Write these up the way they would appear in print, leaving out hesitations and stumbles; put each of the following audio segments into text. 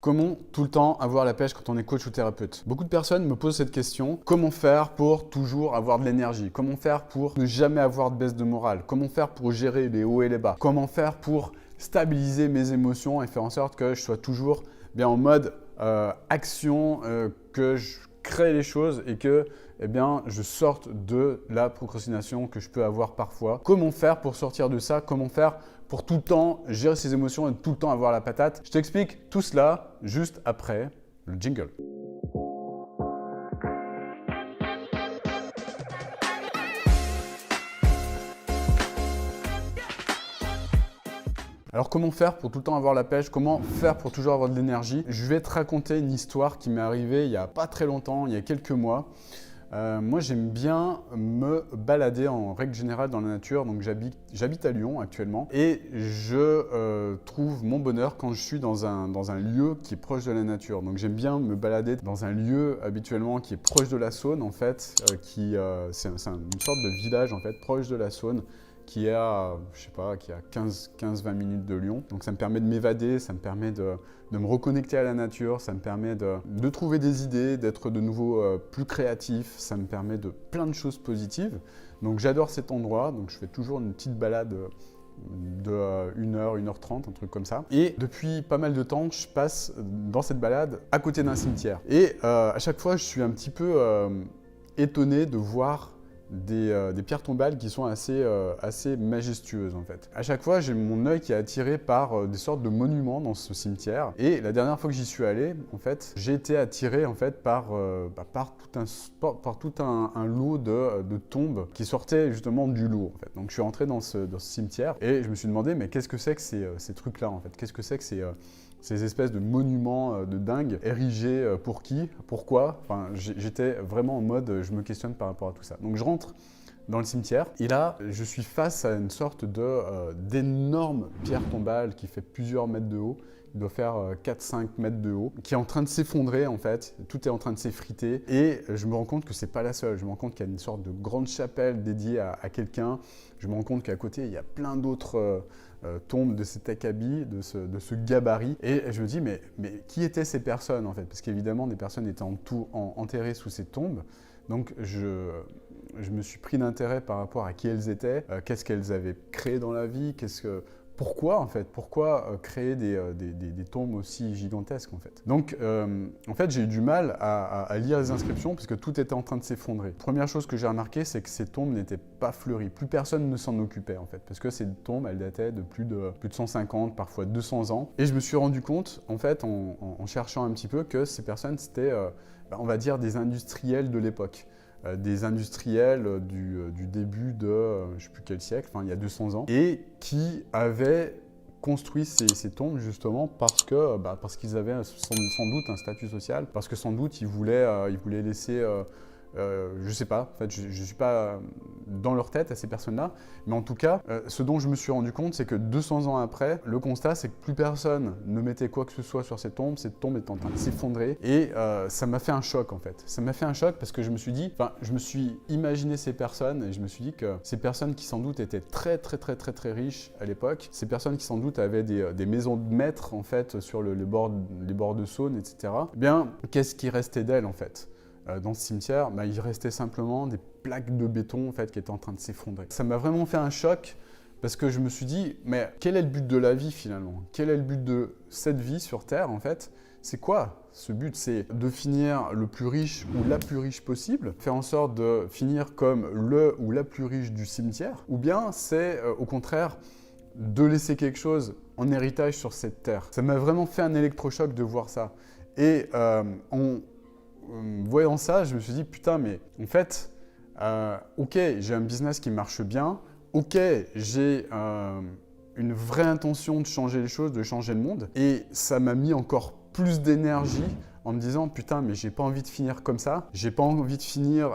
Comment tout le temps avoir la pêche quand on est coach ou thérapeute? Beaucoup de personnes me posent cette question. Comment faire pour toujours avoir de l'énergie? Comment faire pour ne jamais avoir de baisse de morale? Comment faire pour gérer les hauts et les bas? Comment faire pour stabiliser mes émotions et faire en sorte que je sois toujours bien en mode action, que je crée les choses et que je sorte de la procrastination que je peux avoir parfois. Comment faire pour sortir de ça? Comment faire pour tout le temps gérer ses émotions et tout le temps avoir la patate? Je t'explique tout cela juste après le jingle. Alors comment faire pour tout le temps avoir la pêche? Comment faire pour toujours avoir de l'énergie? Je vais te raconter une histoire qui m'est arrivée il n'y a pas très longtemps, il y a quelques mois. Moi, j'aime bien me balader en règle générale dans la nature. Donc, j'habite à Lyon actuellement et je trouve mon bonheur quand je suis dans un lieu qui est proche de la nature. Donc, j'aime bien me balader dans un lieu habituellement qui est proche de la Saône en fait, c'est une sorte de village en fait proche de la Saône qui est à, je sais pas, qui est à 15-20 minutes de Lyon. Donc ça me permet de m'évader, ça me permet de me reconnecter à la nature, ça me permet de trouver des idées, d'être de nouveau plus créatif, ça me permet de plein de choses positives. Donc j'adore cet endroit, donc je fais toujours une petite balade de 1h, 1h30, un truc comme ça. Et depuis pas mal de temps, je passe dans cette balade à côté d'un cimetière. Et à chaque fois, je suis un petit peu étonné de voir des pierres tombales qui sont assez majestueuses en fait. À chaque fois, j'ai mon œil qui est attiré par des sortes de monuments dans ce cimetière. Et la dernière fois que j'y suis allé, en fait, j'ai été attiré en fait par tout un lot de tombes qui sortaient justement du lot. En fait. Donc je suis rentré dans ce cimetière et je me suis demandé mais qu'est-ce que c'est que ces trucs-là en fait? Qu'est-ce que c'est que ces espèces de monuments de dingue érigés pour qui? Pourquoi? Enfin, j'étais vraiment en mode, je me questionne par rapport à tout ça. Donc je rentre dans le cimetière et là, je suis face à une sorte d'énorme pierre tombale qui fait plusieurs mètres de haut. Il doit faire 4-5 mètres de haut, qui est en train de s'effondrer en fait. Tout est en train de s'effriter et je me rends compte que c'est pas la seule. Je me rends compte qu'il y a une sorte de grande chapelle dédiée à quelqu'un. Je me rends compte qu'à côté, il y a plein d'autres tombes de cet acabit, de ce gabarit. Et je me dis, mais qui étaient ces personnes en fait? Parce qu'évidemment, des personnes étaient enterrées sous ces tombes. Donc je me suis pris d'intérêt par rapport à qui elles étaient, qu'est-ce qu'elles avaient créé dans la vie, pourquoi en fait? Pourquoi créer des tombes aussi gigantesques en fait? Donc en fait j'ai eu du mal à lire les inscriptions parce que tout était en train de s'effondrer. Première chose que j'ai remarqué, c'est que ces tombes n'étaient pas fleuries. Plus personne ne s'en occupait en fait parce que ces tombes elles dataient de plus de 150, parfois 200 ans. Et je me suis rendu compte en fait en cherchant un petit peu que ces personnes c'était on va dire des industriels de l'époque. Des industriels du début de, je ne sais plus quel siècle, enfin il y a 200 ans, et qui avaient construit ces tombes justement parce qu'ils avaient sans doute un statut social, parce que sans doute ils voulaient laisser, je sais pas, en fait je suis pas dans leur tête à ces personnes-là, mais en tout cas, ce dont je me suis rendu compte, c'est que 200 ans après, le constat c'est que plus personne ne mettait quoi que ce soit sur cette tombe est en train de s'effondrer, et ça m'a fait un choc en fait. Ça m'a fait un choc parce que je me suis imaginé ces personnes, et je me suis dit que ces personnes qui sans doute étaient très riches à l'époque, ces personnes qui sans doute avaient des maisons de maître en fait sur les bords de Saône, etc. Eh bien, qu'est-ce qui restait d'elles en fait? Dans ce cimetière, il restait simplement des plaques de béton en fait, qui étaient en train de s'effondrer. Ça m'a vraiment fait un choc parce que je me suis dit, mais quel est le but de la vie finalement? Quel est le but de cette vie sur Terre en fait? C'est quoi ce but? C'est de finir le plus riche ou la plus riche possible, faire en sorte de finir comme le ou la plus riche du cimetière, ou bien c'est au contraire de laisser quelque chose en héritage sur cette terre. Ça m'a vraiment fait un électrochoc de voir ça. Et voyant ça, je me suis dit, putain, mais en fait, ok, j'ai un business qui marche bien, ok, j'ai une vraie intention de changer les choses, de changer le monde, et ça m'a mis encore plus d'énergie en me disant, putain, mais j'ai pas envie de finir comme ça, j'ai pas envie de finir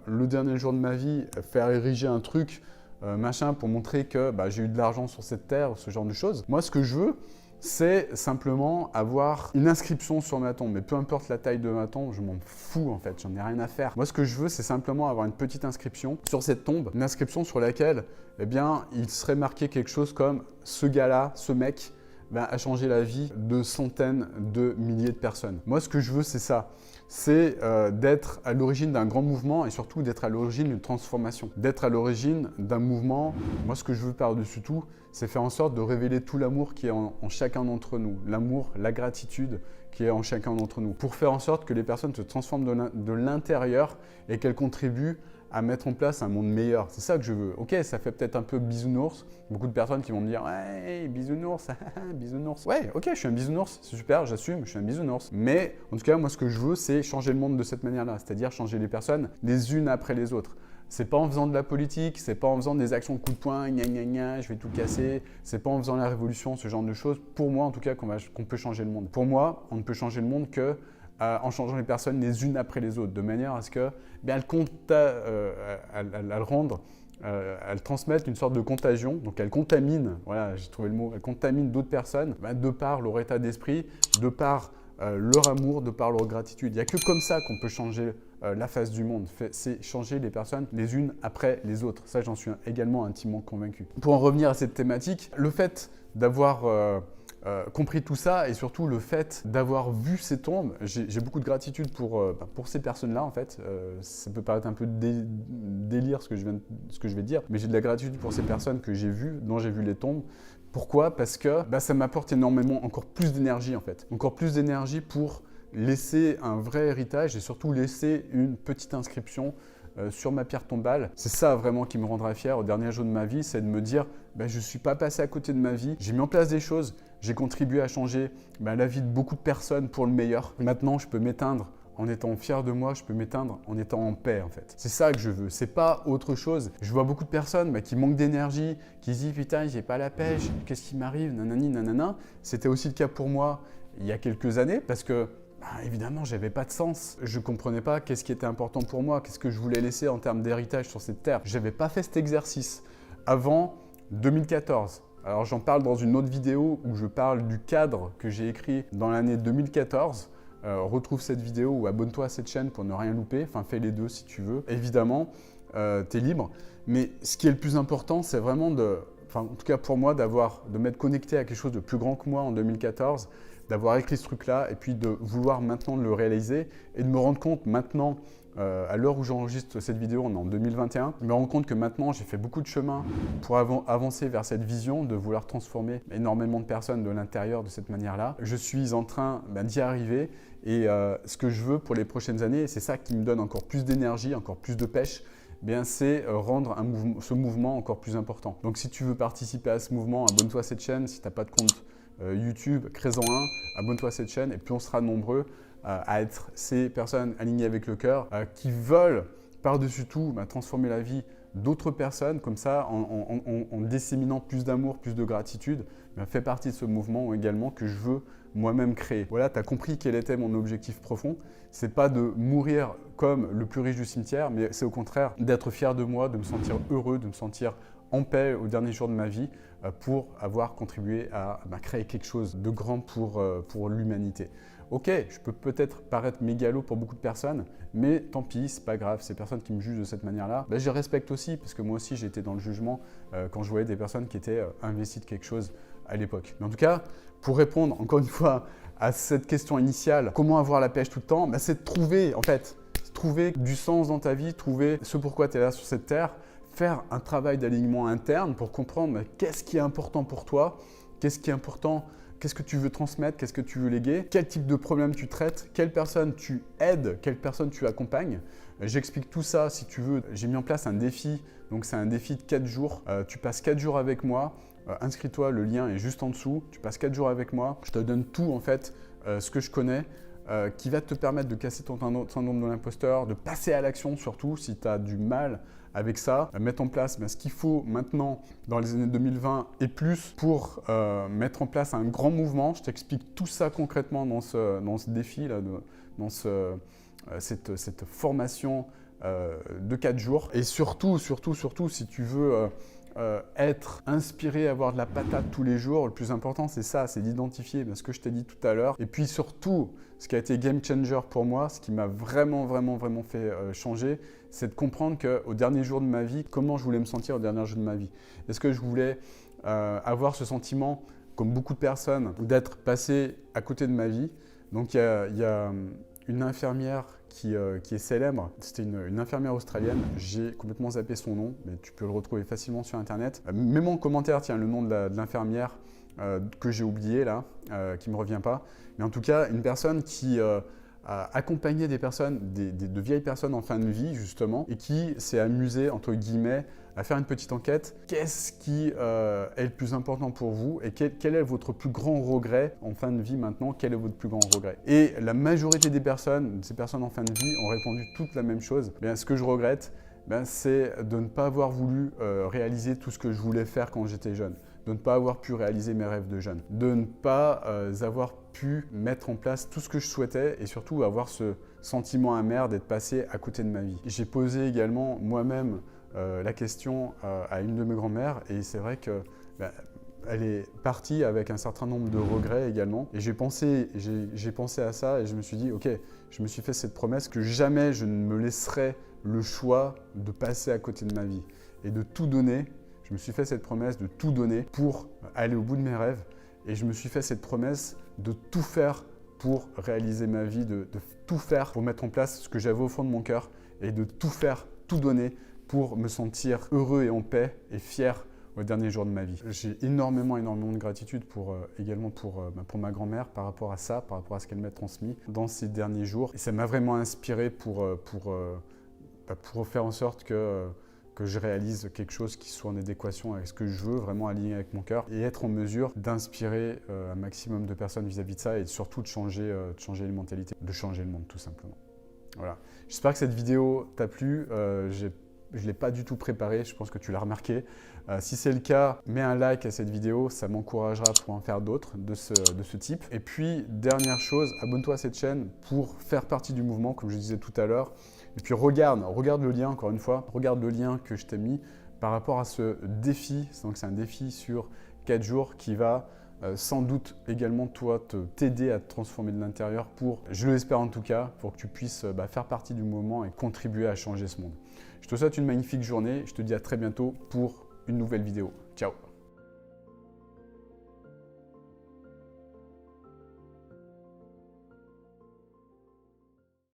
le dernier jour de ma vie, faire ériger un truc, machin, pour montrer que j'ai eu de l'argent sur cette terre, ce genre de choses. Moi, ce que je veux, c'est simplement avoir une inscription sur ma tombe. Mais peu importe la taille de ma tombe, je m'en fous en fait, j'en ai rien à faire. Moi, ce que je veux, c'est simplement avoir une petite inscription sur cette tombe, une inscription sur laquelle, il serait marqué quelque chose comme « ce gars-là, ce mec, a changé la vie de centaines de milliers de personnes. Moi, ce que je veux, c'est ça. C'est d'être à l'origine d'un grand mouvement et surtout d'être à l'origine d'une transformation. D'être à l'origine d'un mouvement. Moi, ce que je veux par-dessus tout, c'est faire en sorte de révéler tout l'amour qui est en chacun d'entre nous. L'amour, la gratitude qui est en chacun d'entre nous. Pour faire en sorte que les personnes se transforment de l'intérieur et qu'elles contribuent à mettre en place un monde meilleur. C'est ça que je veux. Ok, ça fait peut-être un peu bisounours. Beaucoup de personnes qui vont me dire « Ouais, bisounours, bisounours. » Ouais, ok, je suis un bisounours, c'est super, j'assume, je suis un bisounours. Mais en tout cas, moi, ce que je veux, c'est changer le monde de cette manière-là. C'est-à-dire changer les personnes les unes après les autres. C'est pas en faisant de la politique, c'est pas en faisant des actions coup de poing, gna gna gna, je vais tout casser. C'est pas en faisant la révolution, ce genre de choses. Pour moi, en tout cas, qu'on peut changer le monde. Pour moi, on ne peut changer le monde que en changeant les personnes les unes après les autres, de manière à ce que elles transmettent une sorte de contagion, donc elles contaminent, voilà, j'ai trouvé le mot, elles contaminent d'autres personnes de par leur état d'esprit, de par leur amour, de par leur gratitude. Il n'y a que comme ça qu'on peut changer la face du monde, c'est changer les personnes les unes après les autres. Ça, j'en suis également intimement convaincu. Pour en revenir à cette thématique, le fait d'avoir compris tout ça et surtout le fait d'avoir vu ces tombes, j'ai beaucoup de gratitude pour ces personnes-là en fait. Ça peut paraître un peu délire ce que je vais dire, mais j'ai de la gratitude pour ces personnes que j'ai vues, dont j'ai vu les tombes. Pourquoi? Parce que ça m'apporte énormément, encore plus d'énergie en fait. Encore plus d'énergie pour laisser un vrai héritage et surtout laisser une petite inscription sur ma pierre tombale. C'est ça vraiment qui me rendra fier au dernier jour de ma vie, c'est de me dire je ne suis pas passé à côté de ma vie, j'ai mis en place des choses, j'ai contribué à changer la vie de beaucoup de personnes pour le meilleur. Maintenant, je peux m'éteindre en étant fier de moi, je peux m'éteindre en étant en paix en fait. C'est ça que je veux, c'est pas autre chose. Je vois beaucoup de personnes qui manquent d'énergie, qui se disent putain, j'ai pas la pêche, qu'est-ce qui m'arrive, nanani, nanana. C'était aussi le cas pour moi il y a quelques années parce que évidemment, j'avais pas de sens. Je comprenais pas qu'est-ce qui était important pour moi, qu'est-ce que je voulais laisser en termes d'héritage sur cette terre. J'avais pas fait cet exercice avant 2014. Alors j'en parle dans une autre vidéo où je parle du cadre que j'ai écrit dans l'année 2014. Retrouve cette vidéo ou abonne-toi à cette chaîne pour ne rien louper. Enfin, fais les deux si tu veux. Évidemment, tu es libre. Mais ce qui est le plus important, c'est vraiment en tout cas pour moi, de m'être connecté à quelque chose de plus grand que moi en 2014, d'avoir écrit ce truc-là et puis de vouloir maintenant le réaliser et de me rendre compte maintenant, à l'heure où j'enregistre cette vidéo, on est en 2021, je me rends compte que maintenant j'ai fait beaucoup de chemin pour avancer vers cette vision de vouloir transformer énormément de personnes de l'intérieur de cette manière-là. Je suis en train d'y arriver et ce que je veux pour les prochaines années, et c'est ça qui me donne encore plus d'énergie, encore plus de pêche, c'est rendre ce mouvement encore plus important. Donc si tu veux participer à ce mouvement, abonne-toi à cette chaîne. Si tu n'as pas de compte YouTube, crée-en un, abonne-toi à cette chaîne et puis on sera nombreux à être ces personnes alignées avec le cœur qui veulent par-dessus tout transformer la vie d'autres personnes comme ça en disséminant plus d'amour, plus de gratitude. Fait partie de ce mouvement également que je veux moi-même créer. Voilà, tu as compris quel était mon objectif profond. C'est pas de mourir comme le plus riche du cimetière, mais c'est au contraire d'être fier de moi, de me sentir heureux, de me sentir en paix au dernier jour de ma vie pour avoir contribué à créer quelque chose de grand pour l'humanité. Ok, je peux peut-être paraître mégalo pour beaucoup de personnes, mais tant pis, c'est pas grave. Ces personnes qui me jugent de cette manière-là, je les respecte aussi parce que moi aussi j'étais dans le jugement quand je voyais des personnes qui étaient investies de quelque chose à l'époque. Mais en tout cas, pour répondre encore une fois à cette question initiale, comment avoir la pêche tout le temps, c'est de trouver en fait, trouver du sens dans ta vie, trouver ce pourquoi tu es là sur cette terre, faire un travail d'alignement interne pour comprendre qu'est-ce qui est important pour toi, qu'est-ce qui est important, qu'est-ce que tu veux transmettre, qu'est-ce que tu veux léguer, quel type de problème tu traites, quelle personne tu aides, quelle personne tu accompagnes. J'explique tout ça si tu veux. J'ai mis en place un défi, donc c'est un défi de 4 jours. Tu passes 4 jours avec moi, inscris-toi, le lien est juste en dessous. Tu passes 4 jours avec moi, je te donne tout en fait, ce que je connais, qui va te permettre de casser ton syndrome de l'imposteur, de passer à l'action surtout si tu as du mal avec ça, mettre en place ce qu'il faut maintenant dans les années 2020 et plus pour mettre en place un grand mouvement. Je t'explique tout ça concrètement dans ce défi, là, dans cette formation de 4 jours. Et surtout, si tu veux être inspiré, avoir de la patate tous les jours, le plus important c'est ça, c'est d'identifier ce que je t'ai dit tout à l'heure. Et puis surtout, ce qui a été game changer pour moi, ce qui m'a vraiment fait changer, c'est de comprendre qu'au dernier jour de ma vie, comment je voulais me sentir au dernier jour de ma vie. Est-ce que je voulais avoir ce sentiment comme beaucoup de personnes, d'être passé à côté de ma vie. Donc il y a une infirmière qui est célèbre, c'était une infirmière australienne, j'ai complètement zappé son nom, mais tu peux le retrouver facilement sur internet. Mets-moi en commentaire, tiens, le nom de l'infirmière que j'ai oublié là, qui ne me revient pas. Mais en tout cas, une personne qui a accompagné des personnes, de vieilles personnes en fin de vie justement, et qui s'est amusée, entre guillemets, à faire une petite enquête. Qu'est-ce qui est le plus important pour vous et quel est votre plus grand regret en fin de vie maintenant? Quel est votre plus grand regret? Et la majorité des personnes, ces personnes en fin de vie, ont répondu toutes la même chose. Bien, ce que je regrette, c'est de ne pas avoir voulu réaliser tout ce que je voulais faire quand j'étais jeune, de ne pas avoir pu réaliser mes rêves de jeune, de ne pas avoir pu mettre en place tout ce que je souhaitais et surtout avoir ce sentiment amer d'être passé à côté de ma vie. J'ai posé également moi-même la question à une de mes grand-mères et c'est vrai que elle est partie avec un certain nombre de regrets également. Et j'ai pensé à ça et je me suis dit, ok, je me suis fait cette promesse que jamais je ne me laisserai le choix de passer à côté de ma vie et de tout donner. Je me suis fait cette promesse de tout donner pour aller au bout de mes rêves et je me suis fait cette promesse de tout faire pour réaliser ma vie, de tout faire pour mettre en place ce que j'avais au fond de mon cœur et de tout faire, tout donner pour me sentir heureux et en paix et fier au dernier jour de ma vie. J'ai énormément de gratitude également pour ma grand-mère par rapport à ça, par rapport à ce qu'elle m'a transmis dans ces derniers jours. Et ça m'a vraiment inspiré pour faire en sorte que je réalise quelque chose qui soit en adéquation avec ce que je veux, vraiment aligné avec mon cœur et être en mesure d'inspirer un maximum de personnes vis-à-vis de ça et surtout de changer les mentalités, de changer le monde tout simplement. Voilà. J'espère que cette vidéo t'a plu. Je ne l'ai pas du tout préparé, je pense que tu l'as remarqué. Si c'est le cas, mets un like à cette vidéo, ça m'encouragera pour en faire d'autres de ce type. Et puis, dernière chose, abonne-toi à cette chaîne pour faire partie du mouvement, comme je disais tout à l'heure. Et puis regarde le lien, encore une fois, regarde le lien que je t'ai mis par rapport à ce défi. Donc c'est un défi sur 4 jours qui va sans doute également toi t'aider à te transformer de l'intérieur pour, je l'espère en tout cas, pour que tu puisses faire partie du mouvement et contribuer à changer ce monde. Je te souhaite une magnifique journée, je te dis à très bientôt pour une nouvelle vidéo. Ciao!